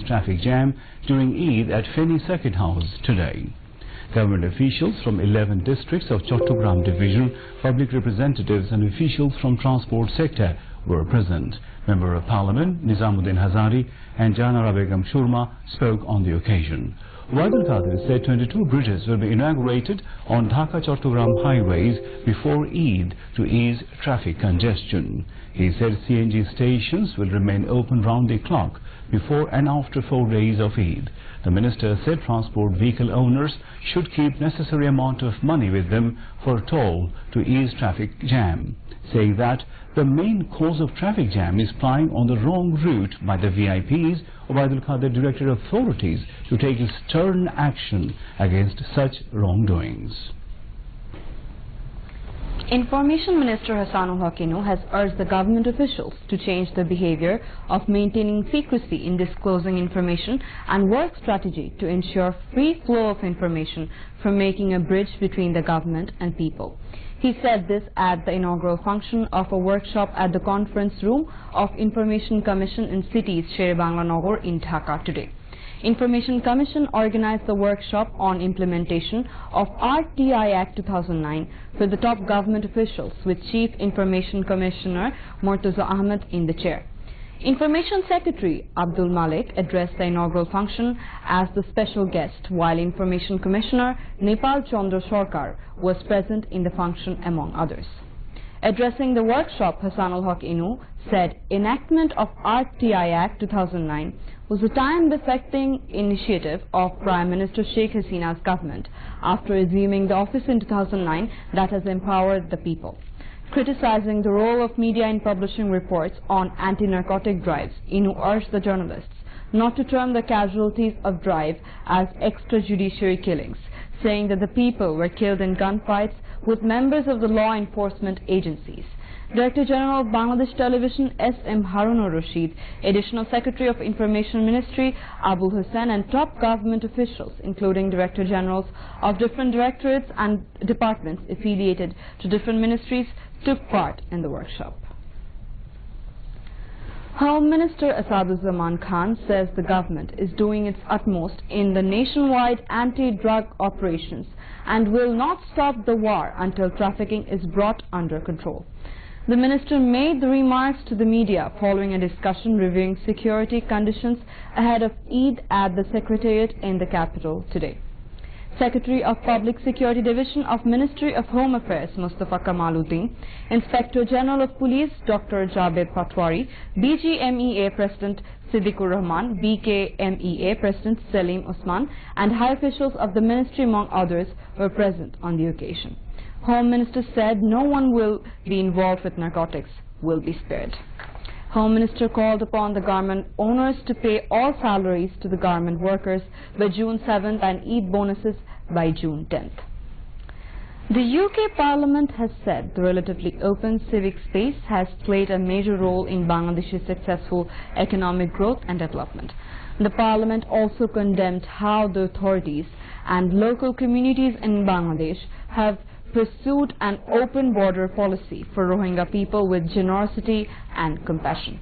traffic jam during Eid at Feni Circuit House today. Government officials from 11 districts of Chattogram Division, public representatives and officials from transport sector were present. Member of Parliament Nizamuddin Hazari and Janara Begum Shurma spoke on the occasion. Waidul Qadir said 22 bridges will be inaugurated on Dhaka-Chattogram highways before Eid to ease traffic congestion. He said CNG stations will remain open round the clock before and after 4 days of Eid. The minister said transport vehicle owners should keep necessary amount of money with them for toll to ease traffic jam, saying that the main cause of traffic jam is plying on the wrong route by the VIPs. Waidul Qadir directed authorities to take stern action against such wrongdoings. Information Minister Hassanul Haque has urged the government officials to change the behavior of maintaining secrecy in disclosing information and work strategy to ensure free flow of information from making a bridge between the government and people. He said this at the inaugural function of a workshop at the conference room of Information Commission in Cities, Sher-e-Bangla Nagar in Dhaka today. Information Commission organized the workshop on implementation of RTI Act 2009 for the top government officials with Chief Information Commissioner Murtaza Ahmed in the chair. Information Secretary Abdul Malik addressed the inaugural function as the special guest, while Information Commissioner Nepal Chandra Sarkar was present in the function among others. Addressing the workshop, Hassanul Haque said enactment of RTI Act 2009 was a time-affecting initiative of Prime Minister Sheikh Hasina's government after assuming the office in 2009 that has empowered the people. Criticizing the role of media in publishing reports on anti-narcotic drives, Inu urged the journalists not to term the casualties of drive as extrajudiciary killings, saying that the people were killed in gunfights with members of the law enforcement agencies. Director General of Bangladesh Television S.M. Harun Rashid, Additional Secretary of Information Ministry Abul Hussain and top government officials including Director Generals of different directorates and departments affiliated to different ministries took part in the workshop. Home Minister Asaduzzahman Khan says the government is doing its utmost in the nationwide anti-drug operations and will not stop the war until trafficking is brought under control. The minister made the remarks to the media following a discussion reviewing security conditions ahead of Eid at the Secretariat in the capital today. Secretary of Public Security Division of Ministry of Home Affairs Mustafa Kamaluddin, Inspector General of Police Dr. Javed Patwari, BGMEA President Siddiqur Rahman, BKMEA President Salim Osman and high officials of the ministry among others were present on the occasion. Home Minister said no one will be involved with narcotics will be spared. Home Minister called upon the garment owners to pay all salaries to the garment workers by June 7th and Eid bonuses by June 10th. The UK Parliament has said the relatively open civic space has played a major role in Bangladesh's successful economic growth and development. The Parliament also condemned how the authorities and local communities in Bangladesh have pursued an open border policy for Rohingya people with generosity and compassion.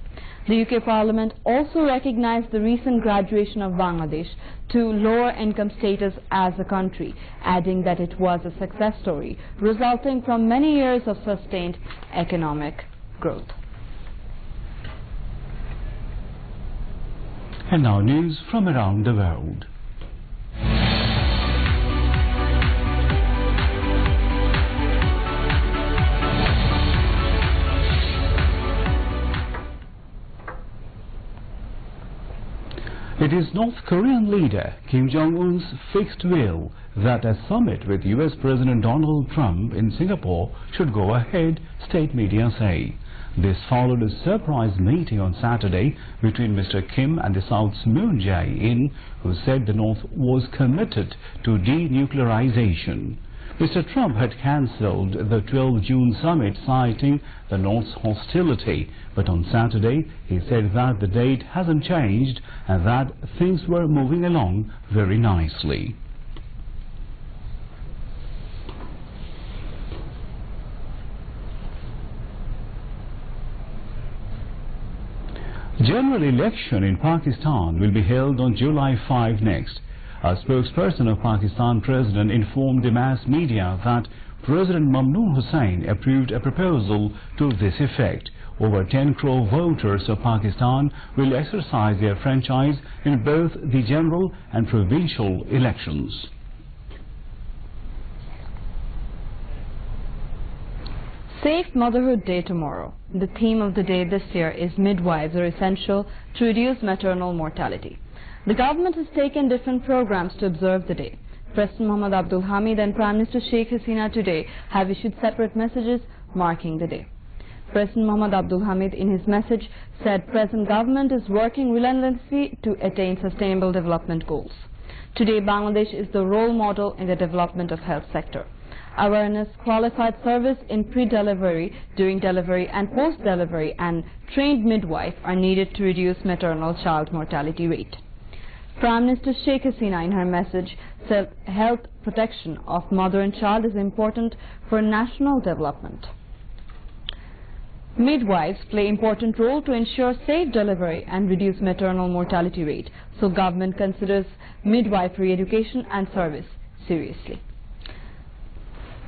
The UK Parliament also recognized the recent graduation of Bangladesh to lower income status as a country, adding that it was a success story resulting from many years of sustained economic growth. And now news from around the world. It is North Korean leader Kim Jong-un's fixed will that a summit with US President Donald Trump in Singapore should go ahead, state media say. This followed a surprise meeting on Saturday between Mr. Kim and the South's Moon Jae-in, who said the North was committed to denuclearization. Mr. Trump had cancelled the 12 June summit, citing the North's hostility, but on Saturday he said that the date hasn't changed and that things were moving along very nicely. General general election in Pakistan will be held on July 5 next. A spokesperson of Pakistan President informed the mass media that President Mamnoon Hussain approved a proposal to this effect. Over 10 crore voters of Pakistan will exercise their franchise in both the general and provincial elections. Safe Motherhood Day tomorrow. The theme of the day this year is midwives are essential to reduce maternal mortality. The government has taken different programs to observe the day. President Mohammad Abdul Hamid and Prime Minister Sheikh Hasina today have issued separate messages marking the day. President Mohammad Abdul Hamid in his message said present government is working relentlessly to attain sustainable development goals. Today Bangladesh is the role model in the development of health sector. Awareness, qualified service in pre-delivery, during delivery and post-delivery and trained midwife are needed to reduce maternal child mortality rate. Prime Minister Sheikh Hasina in her message said health protection of mother and child is important for national development. Midwives play important role to ensure safe delivery and reduce maternal mortality rate, so government considers midwifery education and service seriously.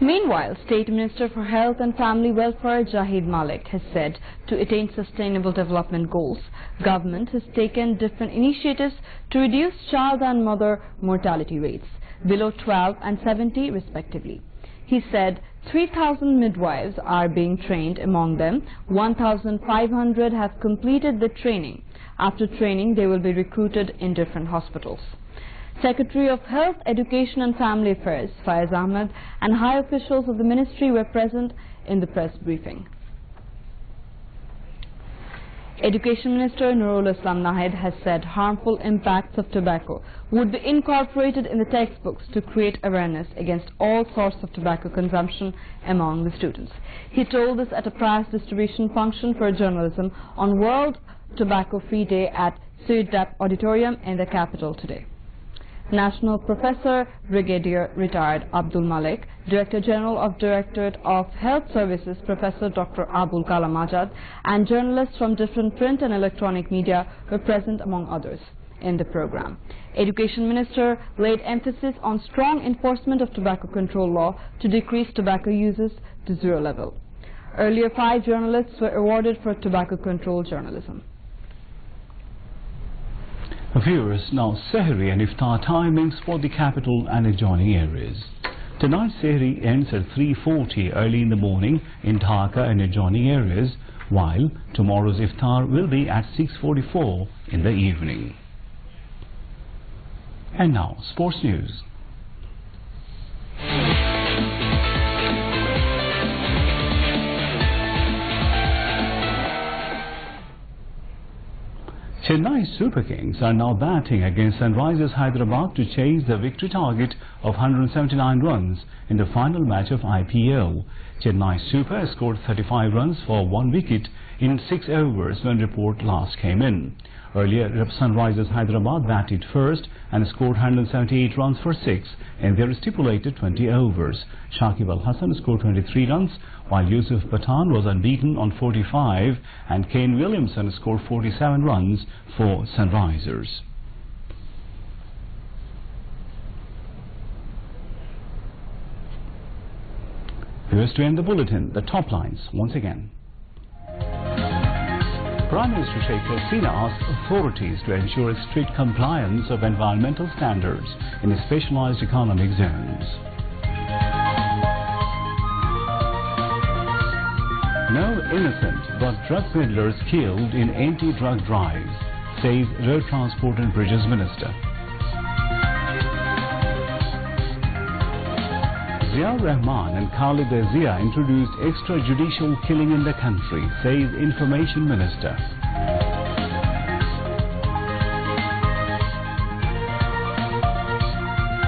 Meanwhile, State Minister for Health and Family Welfare Jahid Malik has said to attain sustainable development goals, government has taken different initiatives to reduce child and mother mortality rates below 12 and 70 respectively. He said 3,000 midwives are being trained. Among them, 1,500 have completed the training. After training, they will be recruited in different hospitals. Secretary of Health, Education and Family Affairs, Faiz Ahmed, and high officials of the ministry were present in the press briefing. Education Minister Nurul Islam Nahid has said harmful impacts of tobacco would be incorporated in the textbooks to create awareness against all sorts of tobacco consumption among the students. He told this at a prize distribution function for journalism on World Tobacco Free Day at Suydap Auditorium in the capital today. National Professor Brigadier Retired Abdul Malik, Director General of Directorate of Health Services Professor Dr. Abul Kalam Ajad, and journalists from different print and electronic media were present among others in the program. Education Minister laid emphasis on strong enforcement of tobacco control law to decrease tobacco uses to zero level. Earlier, 5 journalists were awarded for tobacco control journalism. Viewers, now Sehri and Iftar timings for the capital and adjoining areas. Tonight's Sehri ends at 3:40 early in the morning in Dhaka and adjoining areas, while tomorrow's Iftar will be at 6:44 in the evening. And now, sports news. Chennai Super Kings are now batting against Sunrisers Hyderabad to chase the victory target of 179 runs in the final match of IPL. Chennai Super scored 35 runs for 1 wicket in 6 overs when report last came in. Earlier, Sunrisers Hyderabad batted first and scored 178 runs for 6 in their stipulated 20 overs. Shakib Al Hassan scored 23 runs, while Yusuf Pathan was unbeaten on 45 and Kane Williamson scored 47 runs for Sunrisers. Here's to end the bulletin, the top lines once again. Prime Minister Sheikh Hasina asked authorities to ensure strict compliance of environmental standards in specialized economic zones. No innocent but drug peddlers killed in anti-drug drives, says Road Transport and Bridges Minister. Zia Rahman and Khalida Zia introduced extrajudicial killing in the country, says Information Minister.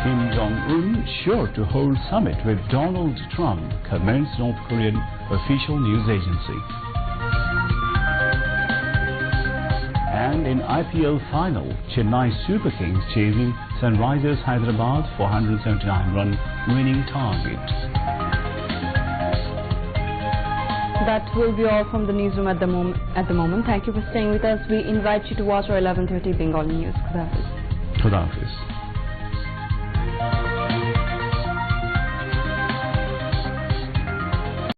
Kim Jong-un sure to hold summit with Donald Trump, comments North Korean official news agency. And in IPL final, Chennai Super Kings chasing Sunrisers Hyderabad for 179-run winning target. That will be all from the newsroom at the moment. Thank you for staying with us. We invite you to watch our 11:30 Bengali news. Khuda Hafiz. Khuda Hafiz.